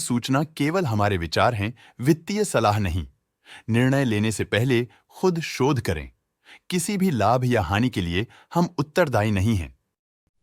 सूचना केवल हमारे विचार हैं, वित्तीय सलाह नहीं। निर्णय लेने से पहले खुद शोध करें। किसी भी लाभ या हानि के लिए हम उत्तरदायी नहीं हैं।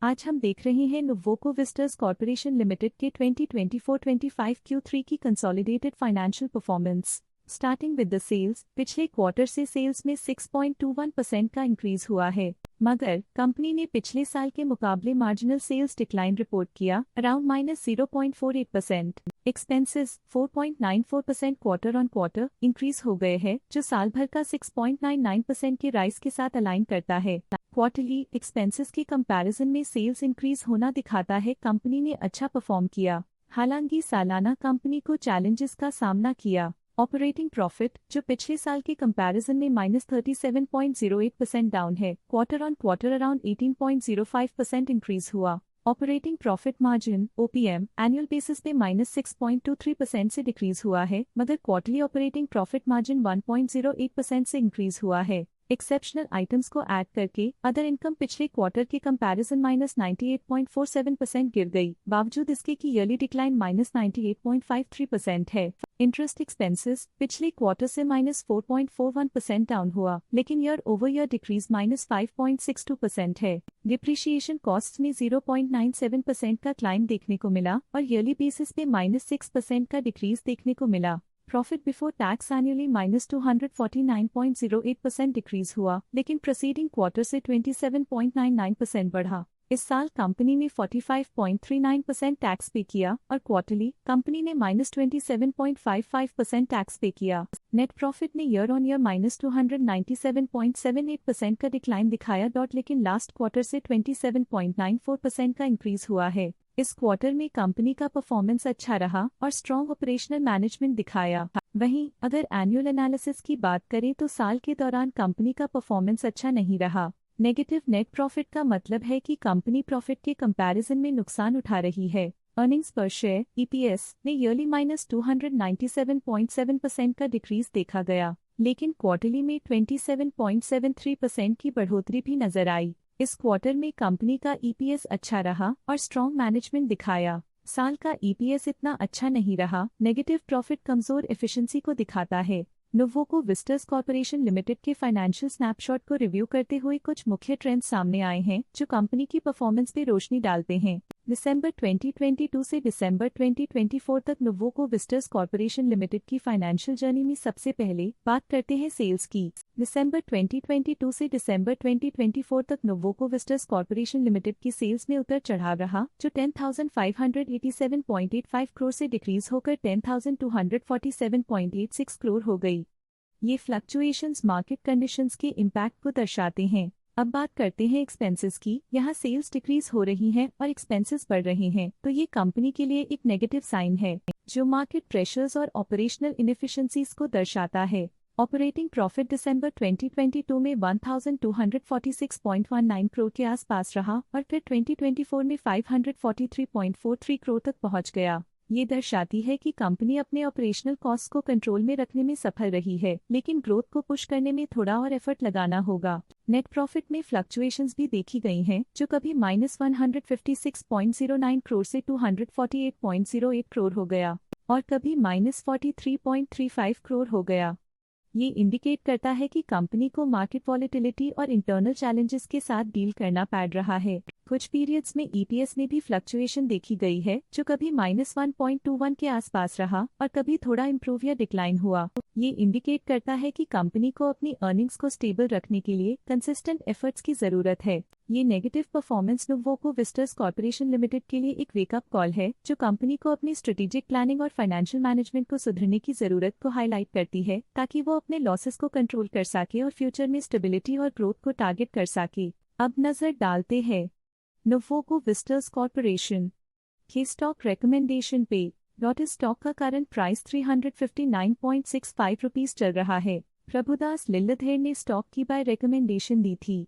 आज हम देख रहे हैं नुवोको विस्टर्स कॉर्पोरेशन लिमिटेड के 2024-25 Q3 की consolidated financial performance. Starting with the sales, पिछले क्वार्टर से सेल्स में 6.21% का इंक्रीज हुआ है, मगर कंपनी ने पिछले साल के मुकाबले मार्जिनल सेल्स डिक्लाइन रिपोर्ट किया, around -0.48%। Expenses 4.94% quarter on quarter increase हो गए हैं, जो साल भर का 6.99% के राइज के साथ अलाइन करता है। क्वार्टरली एक्सपेंसेस के कंपैरिजन में सेल्स इंक्रीज होना दिखाता है कंपनी ने अच्छा परफॉर्म किया। हालांकि सालाना कंपनी को चैलेंजेस का सामना किया। ऑपरेटिंग प्रॉफिट, जो पिछले साल के कंपैरिजन में -37.08% डाउन है, quarter on quarter around 18.05% increase हुआ। Operating profit margin OPM annual basis पे -6.23% से डिक्रीज हुआ है, मगर क्वार्टरली ऑपरेटिंग प्रॉफिट मार्जिन 1.08% से इंक्रीज हुआ है। एक्सेप्शनल आइटम्स को ऐड करके अदर इनकम पिछले क्वार्टर के कंपैरिजन -98.47% गिर गई, बावजूद इसके कि ईयरली डिक्लाइन -98.53% है। इंटरेस्ट एक्सपेंसेस पिछले क्वार्टर से -4.41% डाउन हुआ, लेकिन ईयर ओवर ईयर डिक्रीज -5.62% है। डिप्रिशिएशन कॉस्ट में 0.97% का क्लाइम देखने को मिला और ईयरली बेसिस पे -6% का डिक्रीज देखने को मिला। Profit before tax annually -249.08% decrease हुआ, लेकिन प्रीसीडिंग क्वार्टर से 27.99% बढ़ा। इस साल कंपनी ने 45.39% टैक्स पे किया और क्वार्टरली कंपनी ने -27.55% टैक्स पे किया। नेट प्रॉफिट ने ईयर ऑन ईयर -297.78% का डिक्लाइन दिखाया, लेकिन लास्ट क्वार्टर से 27.94% का इंक्रीज हुआ है। इस क्वार्टर में कंपनी का परफॉर्मेंस अच्छा रहा और स्ट्रॉन्ग ऑपरेशनल मैनेजमेंट दिखाया। वहीं अगर एनुअल एनालिसिस की बात करें तो साल के दौरान कंपनी का परफॉर्मेंस अच्छा नहीं रहा। नेगेटिव नेट प्रॉफिट का मतलब है कि कंपनी प्रॉफिट के कंपैरिजन में नुकसान उठा रही है। अर्निंग्स पर शेयर EPS ने ईयरली -297.7% का डिक्रीज देखा गया, लेकिन क्वार्टरली में 27.73% की बढ़ोतरी भी नजर आई। इस क्वार्टर में कंपनी का EPS अच्छा रहा और स्ट्रॉन्ग मैनेजमेंट दिखाया। साल का EPS इतना अच्छा नहीं रहा। नेगेटिव प्रॉफिट कमजोर एफिशिएंसी को दिखाता है। नुवोको विस्टर्स कॉर्पोरेशन लिमिटेड के फाइनेंशियल स्नैपशॉट को रिव्यू करते हुए कुछ मुख्य ट्रेंड्स सामने आए हैं जो कंपनी की परफॉर्मेंस पे रोशनी डालते हैं। दिसंबर 2022 से दिसंबर 2024 तक नुवोको विस्टर्स कॉर्पोरेशन लिमिटेड की फाइनेंशियल जर्नी में सबसे पहले बात करते हैं सेल्स की। दिसंबर 2022 से दिसंबर 2024 तक नुवोको विस्टर्स कॉर्पोरेशन लिमिटेड की सेल्स में उतर चढ़ाव रहा, जो 10,587.85 करोड़ से डिक्रीज होकर 10,247.86 करोड़ हो गई। ये फ्लक्चुएशंस मार्केट कंडीशंस के इम्पैक्ट को दर्शाते हैं। अब बात करते हैं एक्सपेंसेस की। यहाँ सेल्स डिक्रीज हो रही हैं और एक्सपेंसेस बढ़ रहे हैं, तो ये कंपनी के लिए एक नेगेटिव साइन है, जो मार्केट प्रेशर्स और ऑपरेशनल इनएफिशिएंसीज को दर्शाता है। ऑपरेटिंग प्रॉफिट दिसंबर 2022 में 1,246.19 करोड़ के आसपास रहा और फिर 2024 में 543.43 करोड़ तक पहुंच गया। ये दर्शाती है कि कंपनी अपने ऑपरेशनल कॉस्ट को कंट्रोल में रखने में सफल रही है, लेकिन ग्रोथ को पुश करने में थोड़ा और एफर्ट लगाना होगा। नेट प्रॉफिट में फ्लक्चुएशंस भी देखी गई हैं, जो कभी -156.09 करोड़ से 248.08 करोड़ हो गया और कभी -43.35 करोड़ हो गया। ये इंडिकेट करता है कि कंपनी को मार्केट वॉलेटिलिटी और इंटरनल चैलेंजेस के साथ डील करना पड़ रहा है। कुछ पीरियड्स में EPS में भी फ्लक्चुएशन देखी गई है, जो कभी -1.21 के आसपास रहा और कभी थोड़ा इम्प्रूव या डिक्लाइन हुआ। ये इंडिकेट करता है कि कंपनी को अपनी अर्निंग्स को स्टेबल रखने के लिए कंसिस्टेंट एफर्ट्स की जरूरत है। ये negative performance Nuvoco Vistas Corporation Limited के लिए एक वेकअप कॉल है, जो कंपनी को अपनी स्ट्रेटेजिक प्लानिंग और फाइनेंशियल मैनेजमेंट को सुधरने की जरूरत को हाईलाइट करती है, ताकि वो अपने लॉसेस को कंट्रोल कर सके और फ्यूचर में स्टेबिलिटी और ग्रोथ को टारगेट कर सके। अब नजर डालते हैं नुवोको विस्टर्स कॉर्पोरेशन के स्टॉक रिकमेंडेशन पे। इस स्टॉक का करंट प्राइस 359.65 रुपीस चल रहा है। प्रभुदास लिल्लाधर ने स्टॉक की बाय रिकमेंडेशन दी थी।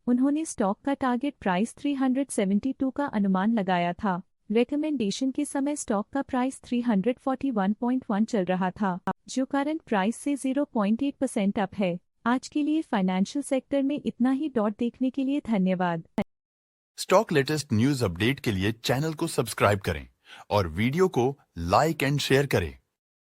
उन्होंने स्टॉक का टारगेट प्राइस 372 का अनुमान लगाया था। रिकमेंडेशन के समय स्टॉक का प्राइस 341.1 चल रहा था, जो करंट प्राइस से 0.8% अप है। आज के लिए फाइनेंशियल सेक्टर में इतना ही। देखने के लिए धन्यवाद। स्टॉक लेटेस्ट न्यूज अपडेट के लिए चैनल को सब्सक्राइब करें और वीडियो को लाइक एंड शेयर करें।